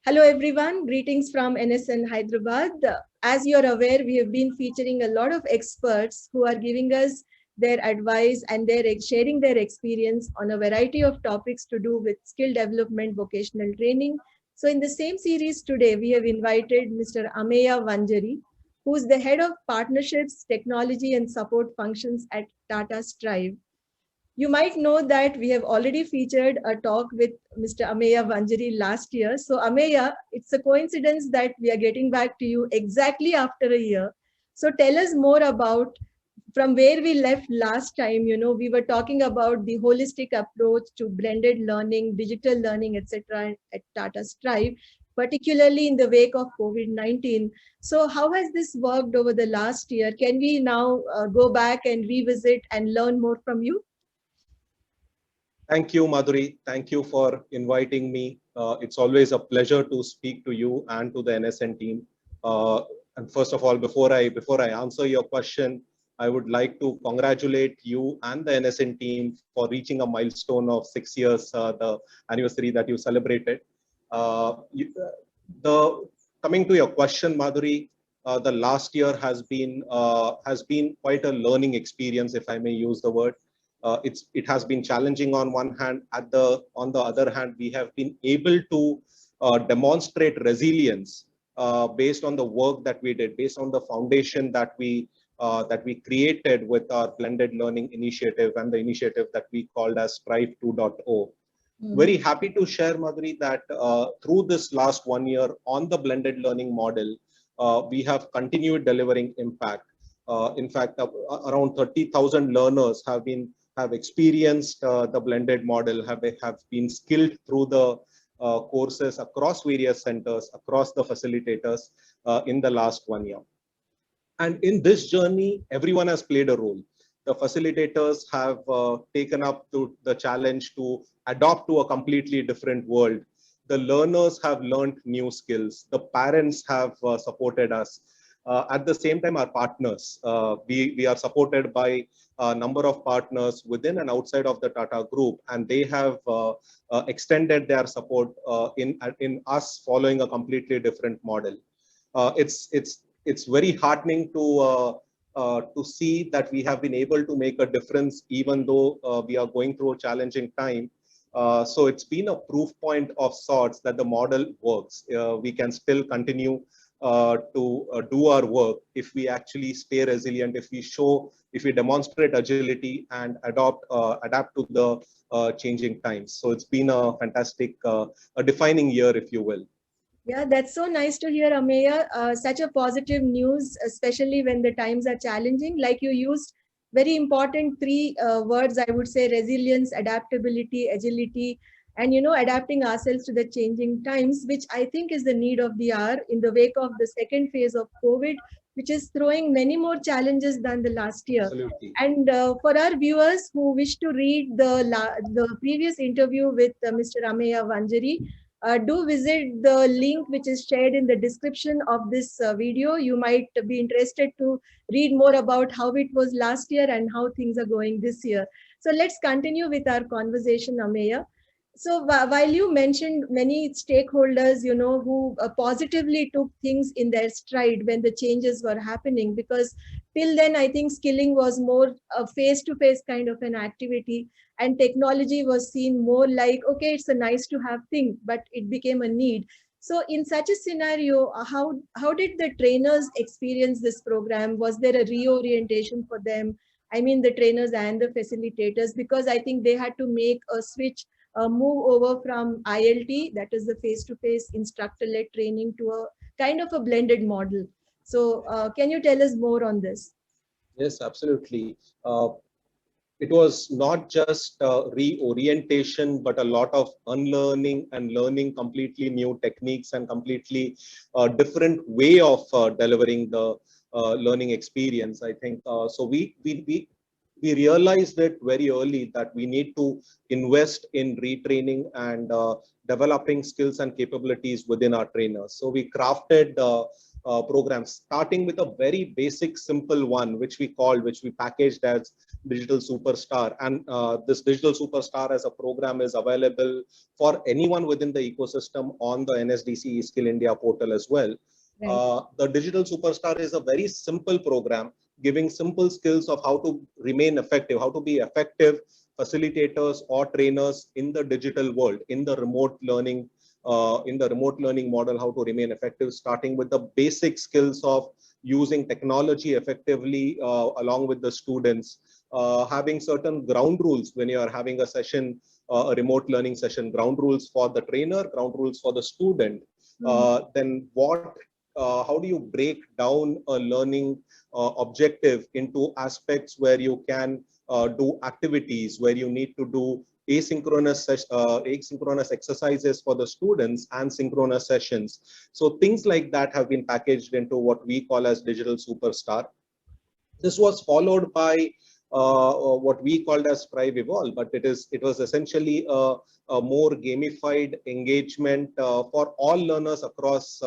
Hello everyone, greetings from NSN Hyderabad. As you're aware, we have been featuring a lot of experts who are giving us their advice and sharing their experience on a variety of topics to do with skill development, vocational training. So in the same series today, we have invited Mr. Ameya Vanjari, who is the head of partnerships, technology and support functions at Tata Strive. You might know that we have already featured a talk with Mr. Ameya Vanjari last year. So Ameya, it's a coincidence that we are getting back to you exactly after a year. So tell us more about from where we left last time. We were talking about the holistic approach to blended learning, digital learning, etc. at Tata Strive, particularly in the wake of COVID-19. So how has this worked over the last year? Can we now go back and revisit and learn more from you? Thank you, Madhuri. Thank you for inviting me. It's always a pleasure to speak to you and to the NSN team. And first of all, before I answer your question, I would like to congratulate you and the NSN team for reaching a milestone of 6 years, the anniversary that you celebrated. Coming to your question, Madhuri, the last year has been quite a learning experience, if I may use the word. It has been challenging on one hand. On the other hand, we have been able to demonstrate resilience based on the work that we did, based on the foundation that we created with our blended learning initiative and the initiative that we called as Strive 2.0. Very happy to share, Madhuri, that through this last 1 year on the blended learning model, we have continued delivering impact. In fact, around 30,000 learners have experienced the blended model, have been skilled through the courses across various centers, across the facilitators in the last 1 year. And in this journey, everyone has played a role. The facilitators have taken up to the challenge to adopt to a completely different world. The learners have learned new skills. The parents have supported us. At the same time, our partners, we are supported by a number of partners within and outside of the Tata Group, and they have extended their support in us following a completely different model. It's very heartening to see that we have been able to make a difference, even though we are going through a challenging time. So it's been a proof point of sorts that the model works. We can still continue to do our work if we actually stay resilient, if we demonstrate agility and adapt to the changing times. So it's been a fantastic, a defining year, if you will. Yeah, that's so nice to hear, Ameya. Such a positive news, especially when the times are challenging. Like you used very important three words, I would say: resilience, adaptability, agility, and adapting ourselves to the changing times, which I think is the need of the hour in the wake of the second phase of COVID, which is throwing many more challenges than the last year. Absolutely. And for our viewers who wish to read the previous interview with Mr. Ameya Vanjari, do visit the link which is shared in the description of this video. You might be interested to read more about how it was last year and how things are going this year. So let's continue with our conversation, Ameya. So while you mentioned many stakeholders, who positively took things in their stride when the changes were happening, because till then, I think skilling was more a face-to-face kind of an activity, and technology was seen more like, okay, it's a nice to have thing, but it became a need. So in such a scenario, how did the trainers experience this program? Was there a reorientation for them? I mean, the trainers and the facilitators, because I think they had to make a switch, move over from ILT, that is the face-to-face instructor-led training, to a kind of a blended model. So can you tell us more on this? Yes, absolutely. It was not just reorientation, but a lot of unlearning and learning completely new techniques and completely different way of delivering the learning experience. I think so. We realized it very early that we need to invest in retraining and developing skills and capabilities within our trainers. So we crafted programs, starting with a very basic, simple one, which we packaged as Digital Superstar. And this Digital Superstar as a program is available for anyone within the ecosystem on the NSDC eSkill India portal as well. Right. The Digital Superstar is a very simple program, giving simple skills of how to remain effective, how to be effective facilitators or trainers in the digital world, in the remote learning model, how to remain effective, starting with the basic skills of using technology effectively along with the students, having certain ground rules when you are having a session, a remote learning session, ground rules for the trainer, ground rules for the student. Then how do you break down a learning objective into aspects where you can do activities, where you need to do asynchronous exercises for the students and synchronous sessions. So things like that have been packaged into what we call as Digital Superstar. This was followed by what we called as Strive Evolve, but it was essentially a more gamified engagement for all learners across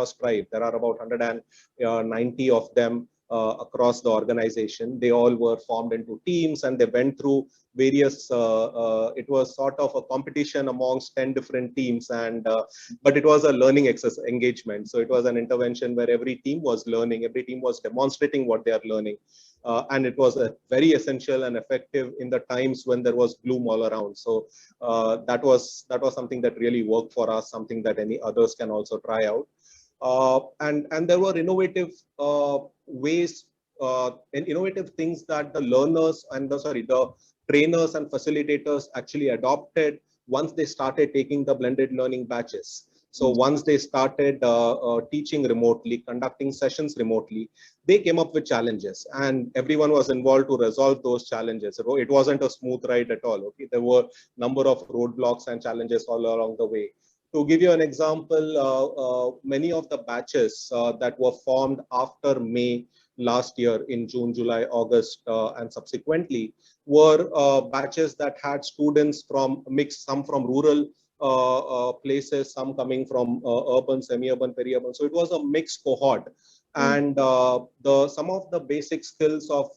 Strive. There are about 190 of them across the organization. They all were formed into teams, and they went through various. It was sort of a competition amongst 10 different teams, and but it was a learning engagement. So it was an intervention where every team was learning, every team was demonstrating what they are learning. And it was very essential and effective in the times when there was gloom all around. So that was something that really worked for us, something that any others can also try out. And there were innovative ways and innovative things that the learners and the trainers and facilitators actually adopted once they started taking the blended learning batches. So once they started teaching remotely, conducting sessions remotely, they came up with challenges, and everyone was involved to resolve those challenges. It wasn't a smooth ride at all. Okay, there were a number of roadblocks and challenges all along the way. To give you an example, many of the batches that were formed after May last year, in June, July, August, and subsequently, were batches that had students from mixed, some from rural places, some coming from urban, semi-urban, peri-urban. So it was a mixed cohort. And some of the basic skills of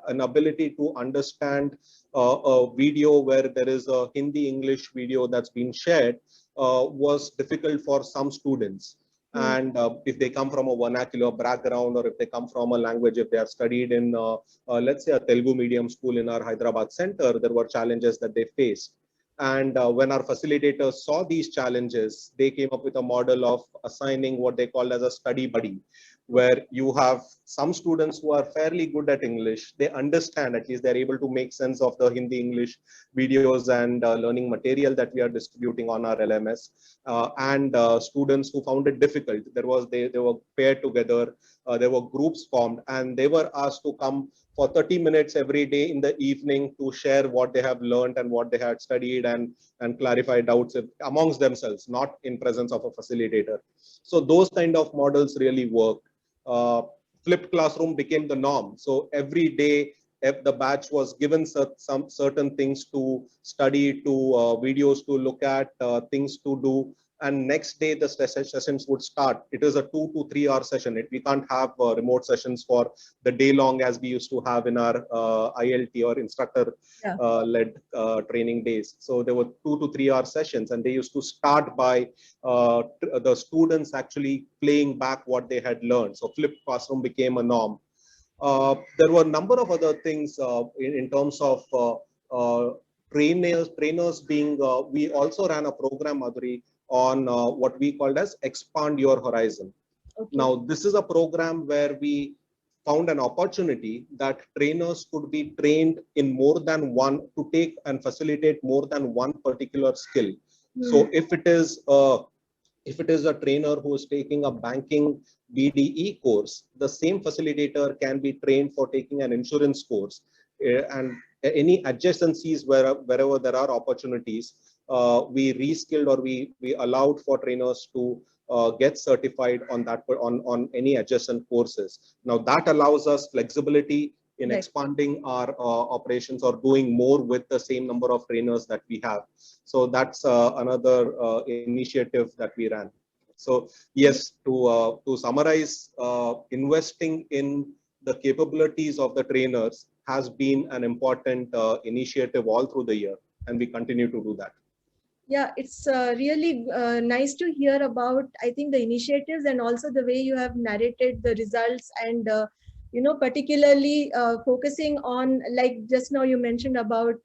an ability to understand a video where there is a Hindi-English video that's been shared was difficult for some students. And if they come from a vernacular background, or if they come from a language, if they are studied in, let's say, a Telugu medium school in our Hyderabad center, there were challenges that they faced. And when our facilitators saw these challenges, they came up with a model of assigning what they call as a study buddy, where you have some students who are fairly good at English. They understand, at least they're able to make sense of the Hindi English videos and learning material that we are distributing on our LMS. And students who found it difficult, they were paired together, there were groups formed, and they were asked to come for 30 minutes every day in the evening to share what they have learned and what they had studied, and clarify doubts amongst themselves, not in presence of a facilitator. So those kind of models really work. Flipped classroom became the norm. So every day, if the batch was given some certain things to study, to videos to look at, things to do, and next day the sessions would start. It is a 2 to 3 hour session. We can't have remote sessions for the day long as we used to have in our ILT or instructor led training days. So there were 2 to 3 hour sessions, and they used to start by the students actually playing back what they had learned. So flipped classroom became a norm. There were a number of other things in terms of trainers being, we also ran a program, Madhuri, on what we called as Expand Your Horizon. Okay. Now, this is a program where we found an opportunity that trainers could be trained in more than one, to take and facilitate more than one particular skill. So if it is a trainer who is taking a banking BDE course, the same facilitator can be trained for taking an insurance course. And any adjacencies wherever there are opportunities, we reskilled, or we allowed for trainers to get certified on that, on any adjacent courses. Now that allows us flexibility in expanding our operations, or doing more with the same number of trainers that we have. So that's another initiative that we ran. So yes, to summarize, investing in the capabilities of the trainers has been an important initiative all through the year, and we continue to do that. Yeah, it's really nice to hear about, I think, the initiatives and also the way you have narrated the results and, particularly focusing on, like just now you mentioned about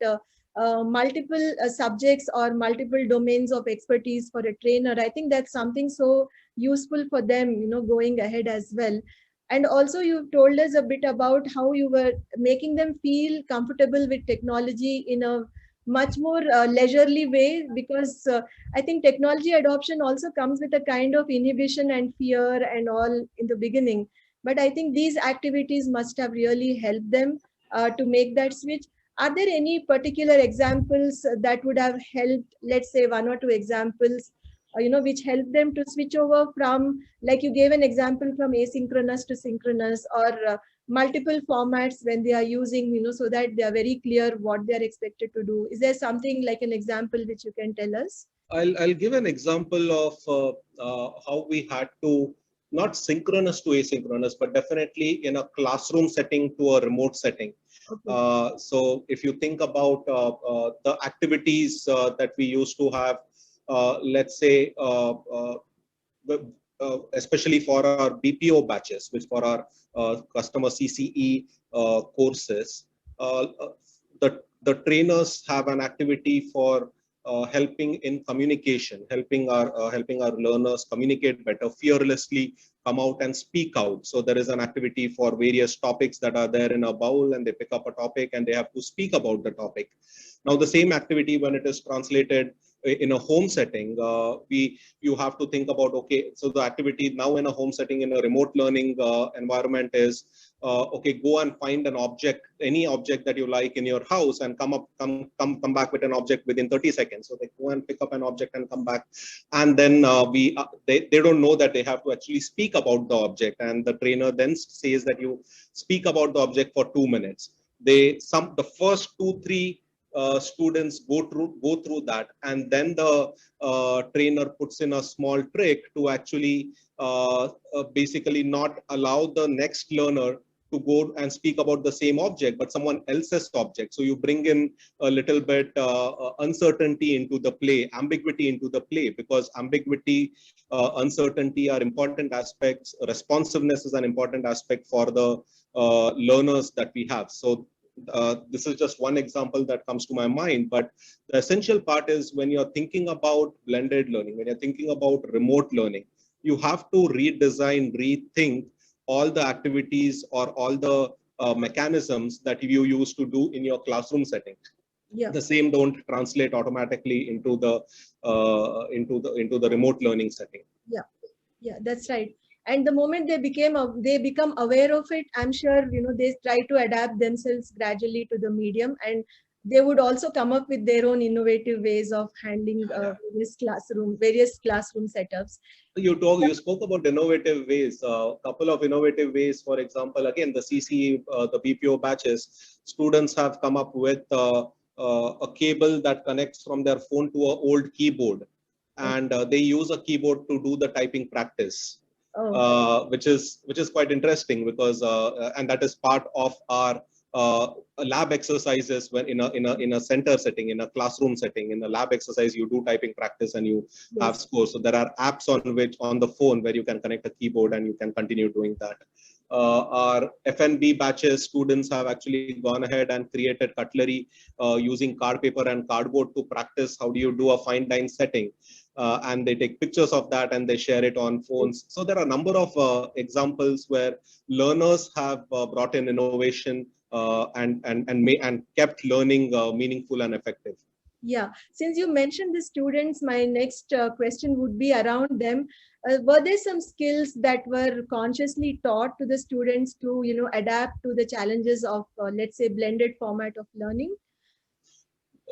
multiple subjects or multiple domains of expertise for a trainer. I think that's something so useful for them, going ahead as well. And also you've told us a bit about how you were making them feel comfortable with technology in a much more leisurely way, because I think technology adoption also comes with a kind of inhibition and fear and all in the beginning. But I think these activities must have really helped them to make that switch. Are there any particular examples that would have helped, let's say one or two examples, which help them to switch over from, like you gave an example, from asynchronous to synchronous, or multiple formats when they are using, so that they are very clear what they are expected to do? Is there something like an example which you can tell us? I'll give an example of how we had to, not synchronous to asynchronous, but definitely in a classroom setting to a remote setting. Okay. So if you think about the activities that we used to have, let's say, especially for our BPO batches, which for our customer CCE courses, the trainers have an activity for helping in communication, helping our learners communicate better, fearlessly come out and speak out. So there is an activity for various topics that are there in a bowl, and they pick up a topic and they have to speak about the topic. Now the same activity, when it is translated in a home setting, you have to think about, okay, so the activity now in a home setting, in a remote learning environment is, okay, go and find an object, any object that you like in your house, and come back with an object within 30 seconds. So they go and pick up an object and come back, and then they don't know that they have to actually speak about the object, and the trainer then says that you speak about the object for 2 minutes. The first 2-3 students go through that, and then the trainer puts in a small trick to actually basically not allow the next learner to go and speak about the same object, but someone else's object. So you bring in a little bit uncertainty into the play, ambiguity into the play, because ambiguity, uncertainty are important aspects. Responsiveness is an important aspect for the learners that we have. So this is just one example that comes to my mind, but the essential part is, when you're thinking about blended learning, when you're thinking about remote learning, you have to redesign, rethink all the activities or all the mechanisms that you used to do in your classroom setting. Yeah. The same don't translate automatically into the remote learning setting. Yeah, that's right. And the moment they become aware of it, I'm sure, they try to adapt themselves gradually to the medium, and they would also come up with their own innovative ways of handling various classroom setups. You spoke about innovative ways. A couple of innovative ways. For example, again, the CCE, the BPO batches, students have come up with a cable that connects from their phone to an old keyboard, and they use a keyboard to do the typing practice. Which is quite interesting, because and that is part of our lab exercises. When in a center setting, in a classroom setting, in a lab exercise, you do typing practice and you have scores. So there are apps on the phone where you can connect a keyboard and you can continue doing that. Our FNB batches students have actually gone ahead and created cutlery using card paper and cardboard to practice how do you do a fine dine setting. And they take pictures of that and they share it on phones. So there are a number of examples where learners have brought in innovation and kept learning meaningful and effective. Yeah, since you mentioned the students, my next question would be around them. Were there some skills that were consciously taught to the students to, adapt to the challenges of, let's say, blended format of learning?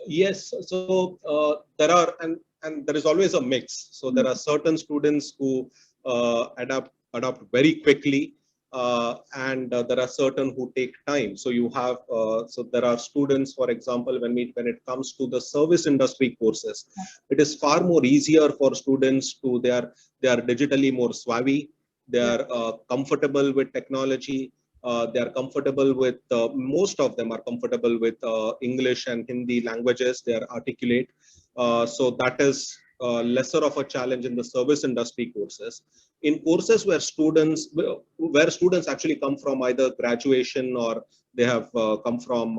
Yes, so there are, and there is always a mix. So there are certain students who adapt very quickly. and there are certain who take time. So you have, so there are students, for example, when it comes to the service industry courses, it is far more easier for students to, they are digitally more savvy, they are comfortable with technology, they are comfortable with, most of them are comfortable with English and Hindi languages, they are articulate. So that is lesser of a challenge in the service industry courses. In courses where students actually come from either graduation or they have come from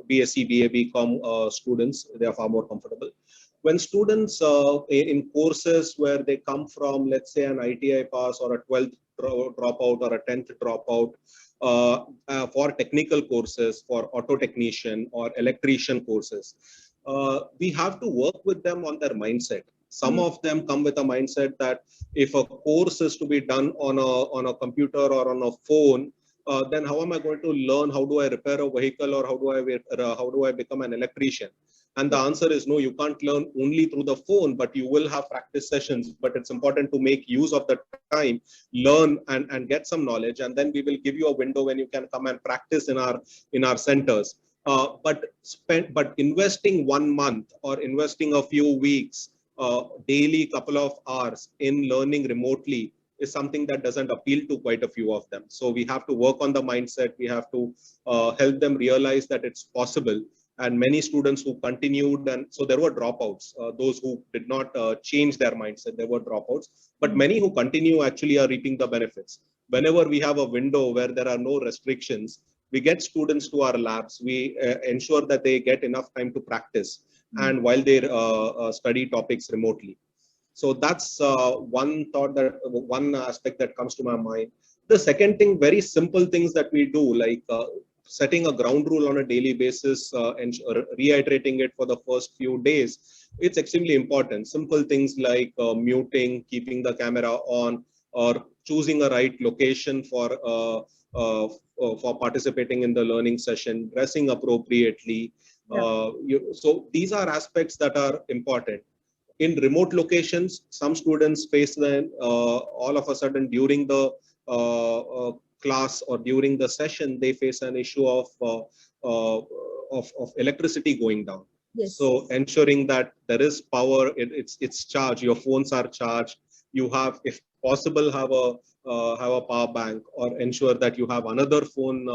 BSc, BA, BCom students, they are far more comfortable. When students in courses where they come from, let's say, an ITI pass or a 12th dropout or a 10th dropout, for technical courses, for auto technician or electrician courses, we have to work with them on their mindset. Some of them come with a mindset that if a course is to be done on a computer or on a phone, then how am I going to learn how do I repair a vehicle, or how do I become an electrician? And the answer is no, you can't learn only through the phone, but you will have practice sessions. But it's important to make use of the time, learn and get some knowledge, and then we will give you a window when you can come and practice in our centers. But investing 1 month or investing a few weeks, daily couple of hours in learning remotely is something that doesn't appeal to quite a few of them. So we have to work on the mindset. We have to help them realize that it's possible. And many students who continued, and so there were dropouts, those who did not change their mindset, there were dropouts, but many who continue actually are reaping the benefits. Whenever we have a window where there are no restrictions, we get students to our labs, we ensure that they get enough time to practice and while they study topics remotely. So that's one aspect that comes to my mind. The second thing, very simple things that we do, like setting a ground rule on a daily basis and reiterating it for the first few days, it's extremely important. Simple things like muting, keeping the camera on, or choosing a right location for participating in the learning session, dressing appropriately. So these are aspects that are important. In remote locations, some students face them all of a sudden during the class or during the session, they face an issue of electricity going down. Yes. So ensuring that there is power, it's charged, your phones are charged. You have, if possible, have a power bank, or ensure that you have another phone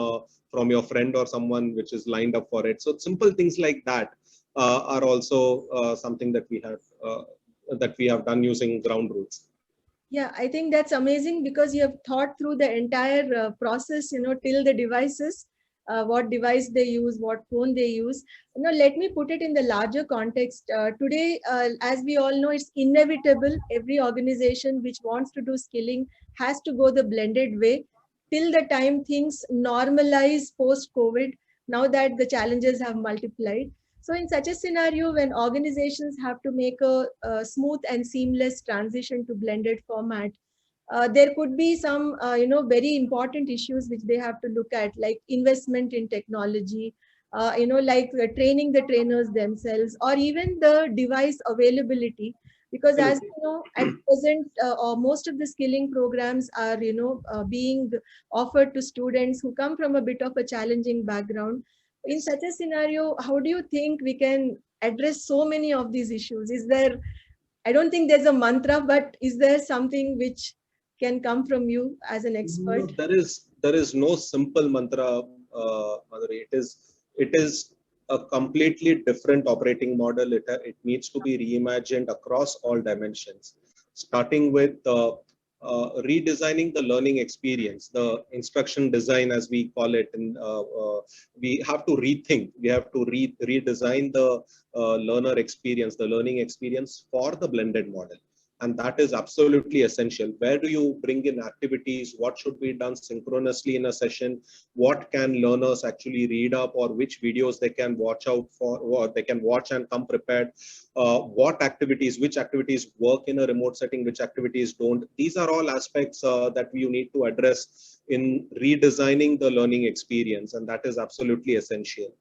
from your friend or someone which is lined up for it. So simple things like that are also something that we have done using ground rules. Yeah, I think that's amazing because you have thought through the entire process, till the devices, what device they use, what phone they use. Let me put it in the larger context. Today, as we all know, it's inevitable. Every organization which wants to do skilling has to go the blended way till the time things normalize post-COVID, now that the challenges have multiplied. So in such a scenario, when organizations have to make a smooth and seamless transition to blended format, there could be some, very important issues which they have to look at, like investment in technology, like training the trainers themselves, or even the device availability. Because as you know, at present, or most of the skilling programs are, being offered to students who come from a bit of a challenging background. In such a scenario, how do you think we can address so many of these issues? Is there, I don't think there's a mantra, but is there something which can come from you as an expert? No, there is no simple mantra, Madhuri. It is a completely different operating model. It needs to be reimagined across all dimensions, starting with redesigning the learning experience, the instruction design, as we call it. And we have to rethink. We have to redesign the learner experience, the learning experience for the blended model. And that is absolutely essential. Where do you bring in activities? What should be done synchronously in a session? What can learners actually read up, or which videos they can watch out for, or they can watch and come prepared? Which activities work in a remote setting, which activities don't? These are all aspects that you need to address in redesigning the learning experience, and that is absolutely essential.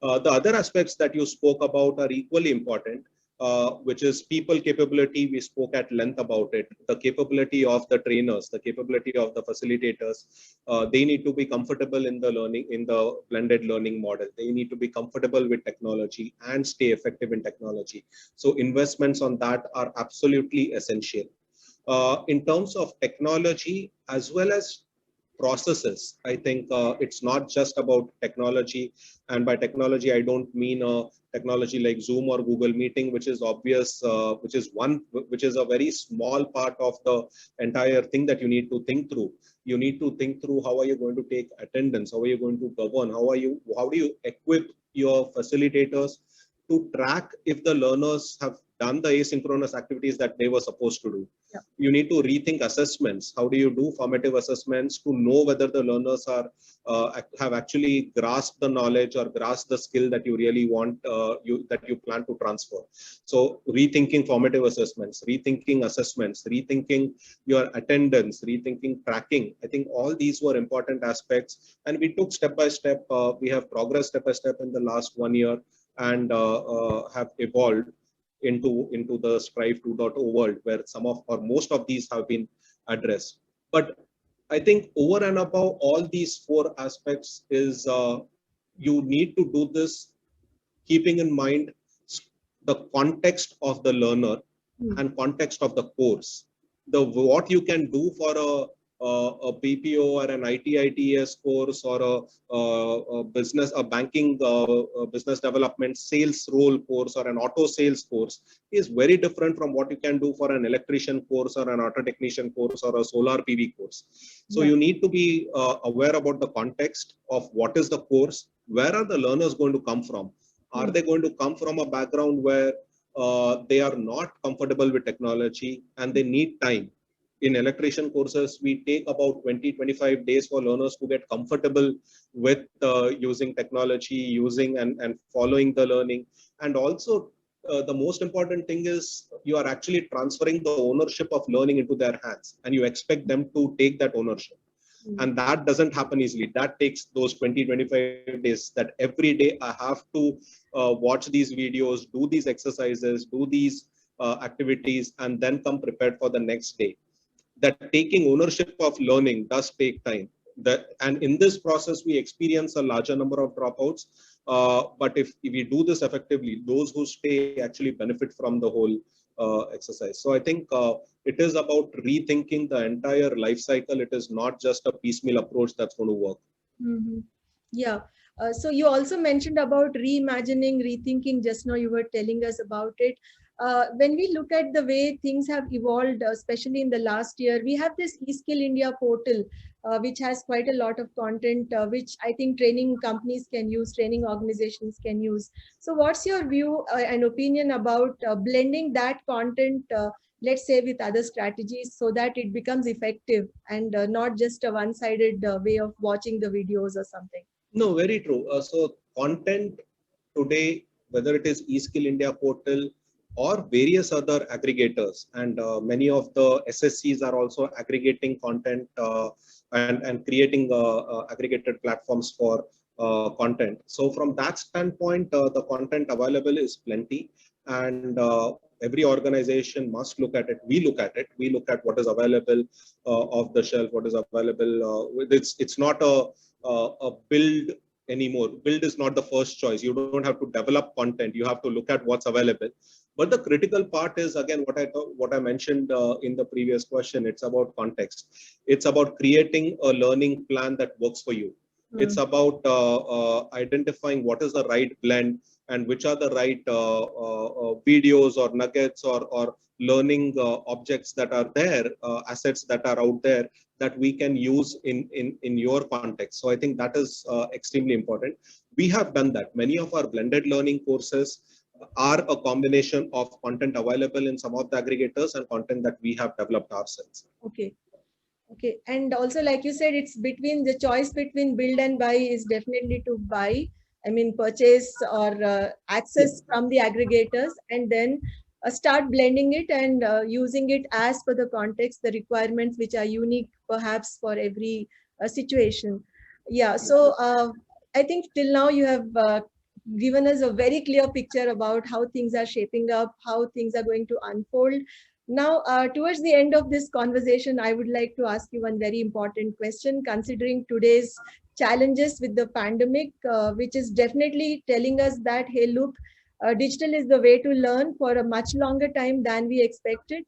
The other aspects that you spoke about are equally important. which is people capability. We spoke at length about it. The capability of the trainers, the capability of the facilitators. They need to be comfortable in the learning, in the blended learning model. They need to be comfortable with technology and stay effective in technology. So investments on that are absolutely essential. In terms of technology as well as processes, I think it's not just about technology. And by technology, I don't mean technology like Zoom or Google Meeting, which is obvious, which is a very small part of the entire thing that you need to think through. You need to think through how are you going to take attendance, how are you going to govern, how do you equip your facilitators to track if the learners have done the asynchronous activities that they were supposed to do. Yeah. You need to rethink assessments. How do you do formative assessments to know whether the learners are have actually grasped the knowledge or grasped the skill that you really want, that you plan to transfer. So rethinking formative assessments, rethinking your attendance, rethinking tracking. I think all these were important aspects, and we took step by step. We have progressed step by step in the last 1 year, and have evolved into the Strive 2.0 world, where some of or most of these have been addressed. But I think over and above all these four aspects is you need to do this keeping in mind the context of the learner and context of the course. What you can do for a BPO or an ITITS course or a banking business development sales role course or an auto sales course is very different from what you can do for an electrician course or an auto technician course or a solar PV course. So you need to be aware about the context of what is the course, where are the learners going to come from? Are they going to come from a background where they are not comfortable with technology and they need time? In electrician courses, we take about 20-25 days for learners to get comfortable with using technology, using and following the learning. And also, the most important thing is you are actually transferring the ownership of learning into their hands, and you expect them to take that ownership. And that doesn't happen easily. That takes those 20-25 days, that every day I have to watch these videos, do these exercises, do these activities, and then come prepared for the next day. That taking ownership of learning does take time. And in this process, we experience a larger number of dropouts. But if we do this effectively, those who stay actually benefit from the whole exercise. So I think it is about rethinking the entire life cycle. It is not just a piecemeal approach that's going to work. Yeah. So you also mentioned about reimagining, rethinking. Just now you were telling us about it. When we look at the way things have evolved, especially in the last year, we have this eSkill India portal, which has quite a lot of content, which I think training companies can use, training organizations can use. So what's your view and opinion about blending that content, let's say, with other strategies so that it becomes effective and not just a one-sided way of watching the videos or something? No, very true. So content today, whether it is eSkill India portal or various other aggregators, and many of the SSCs are also aggregating content and creating aggregated platforms for content. So from that standpoint, the content available is plenty, and every organization must look at it. We look at it. We look at what is available off the shelf, what is available. It's not a build anymore. Build is not the first choice. You don't have to develop content. You have to look at what's available. But the critical part is, again, what I mentioned in the previous question. It's about context. It's about creating a learning plan that works for you. It's about identifying what is the right blend and which are the right videos or nuggets or learning objects that are there, assets that are out there that we can use in your context. So I think that is extremely important. We have done that. Many of our blended learning courses are a combination of content available in some of the aggregators and content that we have developed ourselves. Okay. Okay. And also, like you said, it's between the choice between build and buy is definitely to buy. I mean, purchase or access from the aggregators, and then start blending it and using it as per the context, the requirements which are unique perhaps for every situation. Yeah. So I think till now you have given us a very clear picture about how things are shaping up, how things are going to unfold. Now, towards the end of this conversation, I would like to ask you one very important question, considering today's challenges with the pandemic, which is definitely telling us that, hey, look, digital is the way to learn for a much longer time than we expected.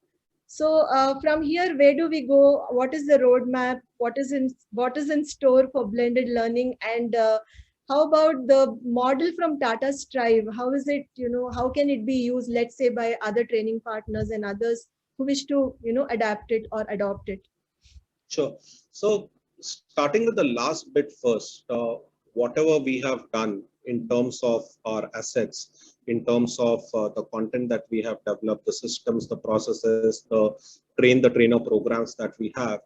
So from here, where do we go? What is the roadmap? What is in store for blended learning? And how about the model from Tata Strive? How is it, how can it be used, let's say, by other training partners and others who wish to, adapt it or adopt it? Sure. So starting with the last bit first, whatever we have done in terms of our assets, in terms of the content that we have developed, the systems, the processes, the trainer programs that we have,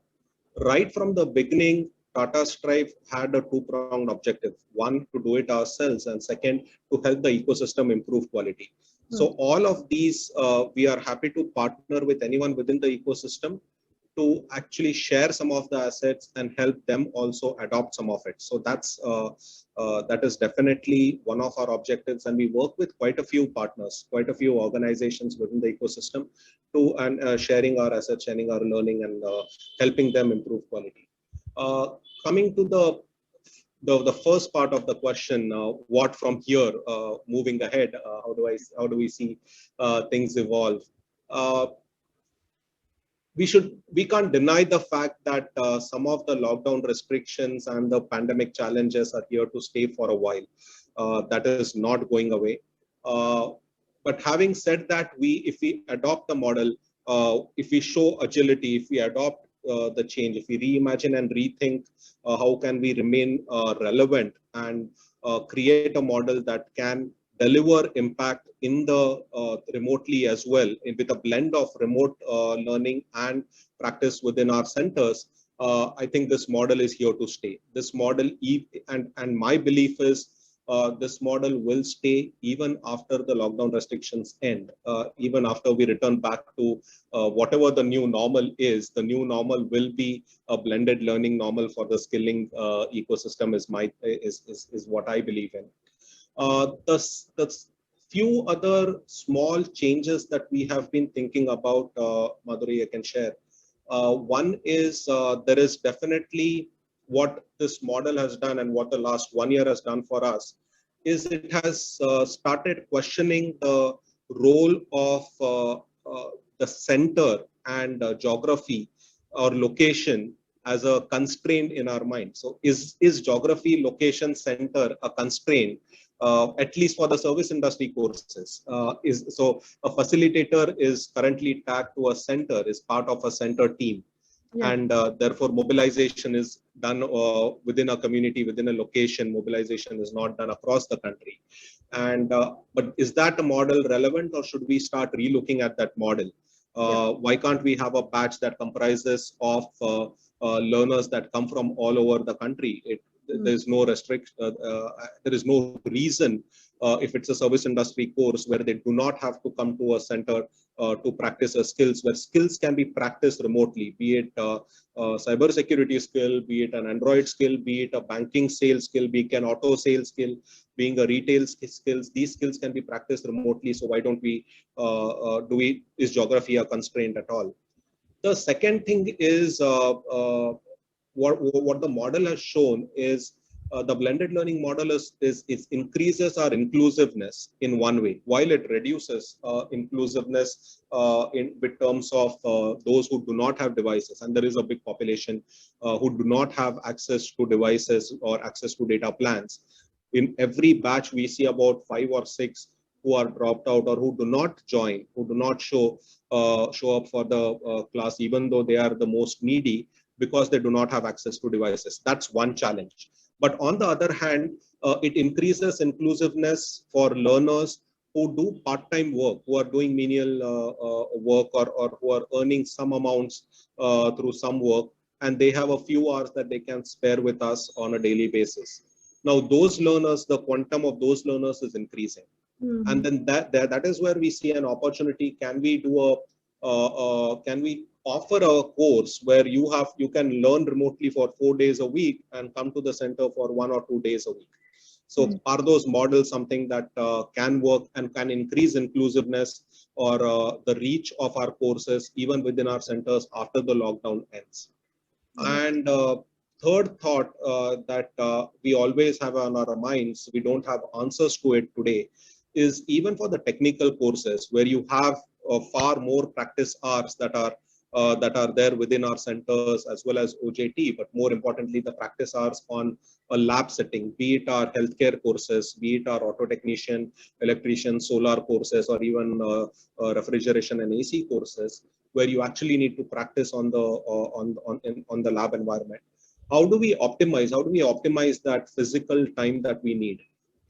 right from the beginning, Tata Strive had a two-pronged objective. One, to do it ourselves, and second, to help the ecosystem improve quality. So all of these, we are happy to partner with anyone within the ecosystem to actually share some of the assets and help them also adopt some of it. So that is definitely one of our objectives, and we work with quite a few partners, quite a few organizations within the ecosystem to sharing our assets, sharing our learning, and helping them improve quality. Coming to the first part of the question, what from here, moving ahead, how do we see things evolve? We can't deny the fact that some of the lockdown restrictions and the pandemic challenges are here to stay for a while. That is not going away. But having said that, if we adopt the model, if we show agility, if we adopt the change, if we reimagine and rethink how can we remain relevant and create a model that can deliver impact in the remotely as well, with a blend of remote learning and practice within our centers, I think this model is here to stay. This model, and my belief is this model will stay even after the lockdown restrictions end, even after we return back to whatever the new normal is. The new normal will be a blended learning normal for the skilling ecosystem is what I believe in. The few other small changes that we have been thinking about, Madhuri, I can share. One is there is definitely what this model has done and what the last 1 year has done for us is it has started questioning the role of the center and geography or location as a constraint in our mind. So is geography, location, center a constraint? At least for the service industry courses, so a facilitator is currently tagged to a center, is part of a center team, and therefore mobilization is done within a community, within a location. Mobilization is not done across the country. And but is that a model relevant, or should we start relooking at that model? Why can't we have a batch that comprises of learners that come from all over the country? There is no restriction. There is no reason if it's a service industry course where they do not have to come to a center to practice a skills, where skills can be practiced remotely, be it a cyber security skill, be it an Android skill, be it a banking sales skill, be it an auto sales skill, being a retail skills. These skills can be practiced remotely. So why don't we is geography a constraint at all? The second thing is what the model has shown is the blended learning model is increases our inclusiveness in one way, while it reduces inclusiveness in terms of those who do not have devices, and there is a big population who do not have access to devices or access to data plans. In every batch, we see about 5 or 6 who are dropped out or who do not join, who do not show up for the class, even though they are the most needy, because they do not have access to devices. That's one challenge. But on the other hand, it increases inclusiveness for learners who do part-time work, who are doing menial work, or who are earning some amounts through some work, and they have a few hours that they can spare with us on a daily basis. Now, those learners, the quantum of those learners is increasing. And then that is where we see an opportunity. Can we do can we offer a course where you can learn remotely for 4 days a week and come to the center for 1 or 2 days a week? So are those models something that can work and can increase inclusiveness or the reach of our courses even within our centers after the lockdown ends? And third thought that we always have on our minds, we don't have answers to it today, is even for the technical courses where you have far more practice hours that are there within our centers as well as OJT, but more importantly, the practice hours on a lab setting, be it our healthcare courses, be it our auto technician, electrician, solar courses, or even refrigeration and AC courses, where you actually need to practice on the lab environment. How do we optimize? How do we optimize that physical time that we need?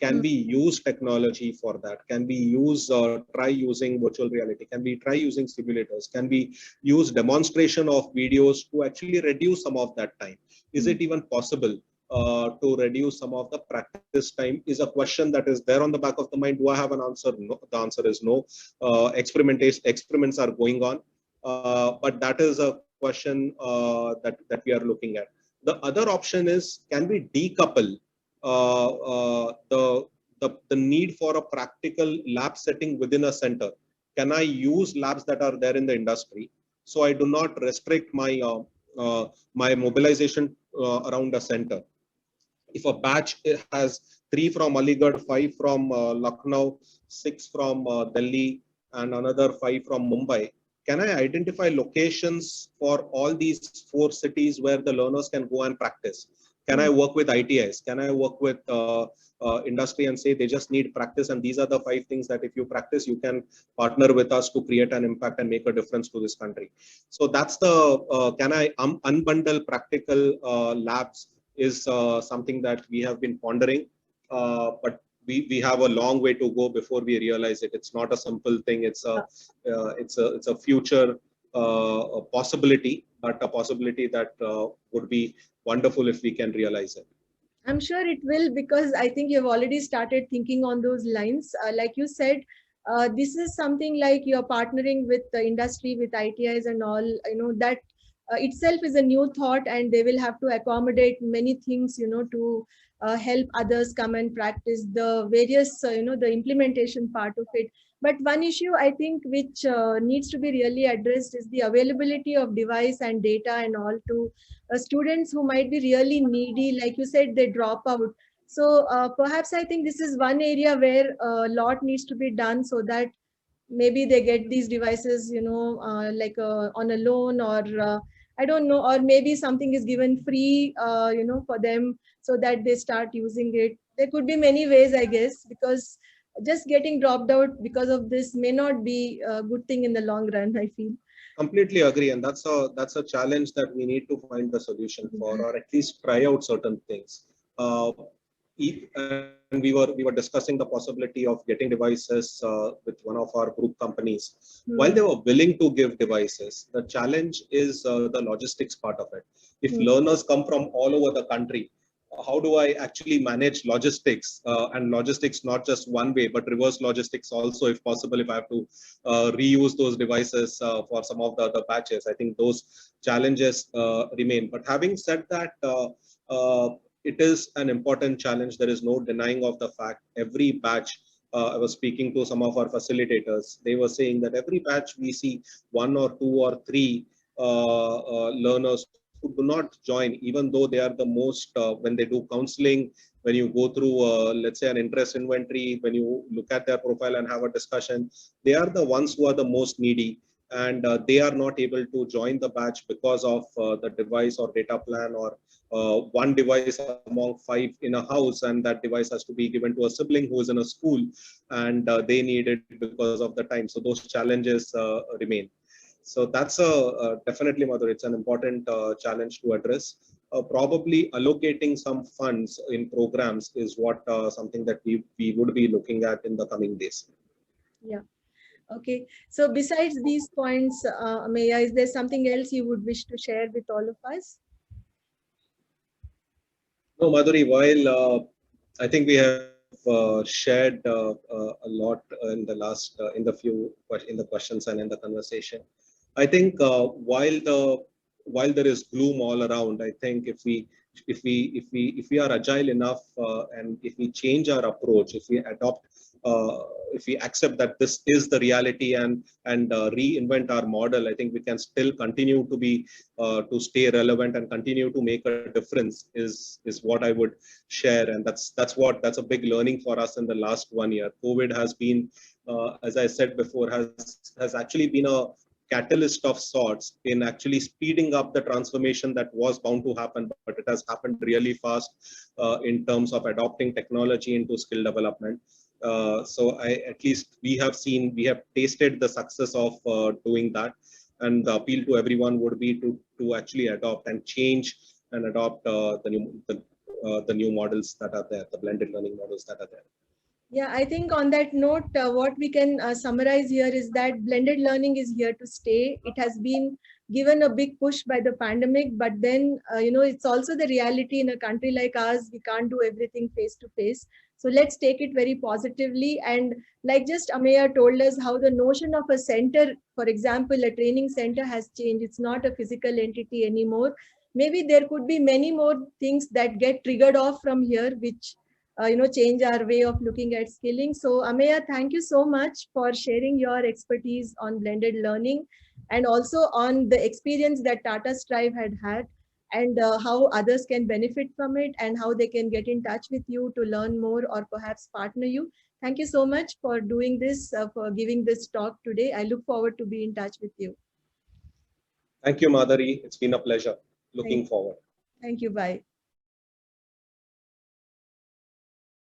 Can we use technology for that? Can we use try using virtual reality? Can we try using simulators? Can we use demonstration of videos to actually reduce some of that time? Is it even possible to reduce some of the practice time? Is a question that is there on the back of the mind. Do I have an answer? No. The answer is no. Experiments are going on, but that is a question that we are looking at. The other option is, can we decouple the need for a practical lab setting within a center? Can I use labs that are there in the industry, so I do not restrict my mobilization around a center? If a batch has 3 from Aligarh, 5 from Lucknow, 6 from Delhi, and another 5 from Mumbai, can I identify locations for all these 4 cities where the learners can go and practice? Can I work with ITIs? Can I work with industry and say they just need practice, and these are the 5 things that if you practice, you can partner with us to create an impact and make a difference to this country? So that's the can I unbundle practical labs is something that we have been pondering, but we have a long way to go before we realize it. It's not a simple thing. It's a future a possibility, but a possibility that would be wonderful if we can realize it. I'm sure it will, because I think you've already started thinking on those lines. Like you said, this is something like you're partnering with the industry, with ITIs and all, that itself is a new thought, and they will have to accommodate many things, to help others come and practice the various, the implementation part of it. But one issue I think which needs to be really addressed is the availability of device and data and all to students who might be really needy. Like you said, they drop out. So perhaps I think this is one area where a lot needs to be done, so that maybe they get these devices, like on a loan, or I don't know, or maybe something is given free, for them, so that they start using it. There could be many ways, I guess, because just getting dropped out because of this may not be a good thing in the long run, I feel. Completely agree, and that's a challenge that we need to find the solution for, or at least try out certain things. And we were discussing the possibility of getting devices with one of our group companies. While they were willing to give devices, the challenge is the logistics part of it. If learners come from all over the country, how do I actually manage logistics, and logistics not just one way, but reverse logistics also, if possible, if I have to reuse those devices for some of the other batches? I think those challenges remain. But having said that, it is an important challenge. There is no denying of the fact. Every batch, I was speaking to some of our facilitators, they were saying that every batch we see 1 or 2 or 3 learners who do not join, even though they are the most, when they do counseling, when you go through, let's say, an interest inventory, when you look at their profile and have a discussion, they are the ones who are the most needy. And they are not able to join the batch because of the device or data plan, or one device among 5 in a house, and that device has to be given to a sibling who is in a school, and they need it because of the time. So those challenges remain. So that's definitely, Madhur, it's an important challenge to address. Probably allocating some funds in programs is what something that we would be looking at in the coming days. Yeah. Okay. So besides these points, Ameya, is there something else you would wish to share with all of us? No, Madhuri, while I think we have shared a lot in the last, in the questions and in the conversation, I think while while there is gloom all around, I think if we are agile enough, and if we change our approach, if we adopt, if we accept that this is the reality, and reinvent our model, I think we can still continue to be to stay relevant and continue to make a difference. Is what I would share, and that's a big learning for us in the last 1 year. COVID has been, as I said before, has actually been a catalyst of sorts in actually speeding up the transformation that was bound to happen, but it has happened really fast in terms of adopting technology into skill development. So at least we have tasted the success of doing that, and the appeal to everyone would be to actually adopt and change and adopt the new models that are there, the blended learning models that are there. Yeah, I think on that note, what we can summarize here is that blended learning is here to stay. It has been given a big push by the pandemic, but then, it's also the reality in a country like ours. We can't do everything face to face. So let's take it very positively. And like just Ameya told us how the notion of a center, for example, a training center has changed. It's not a physical entity anymore. Maybe there could be many more things that get triggered off from here, which change our way of looking at skilling. So Ameya, thank you so much for sharing your expertise on blended learning, and also on the experience that Tata Strive had, and how others can benefit from it, and how they can get in touch with you to learn more or perhaps partner you. Thank you so much for doing this, for giving this talk today. I look forward to be in touch with you. Thank you, Madhuri. It's been a pleasure. Looking forward. Thank you. Bye.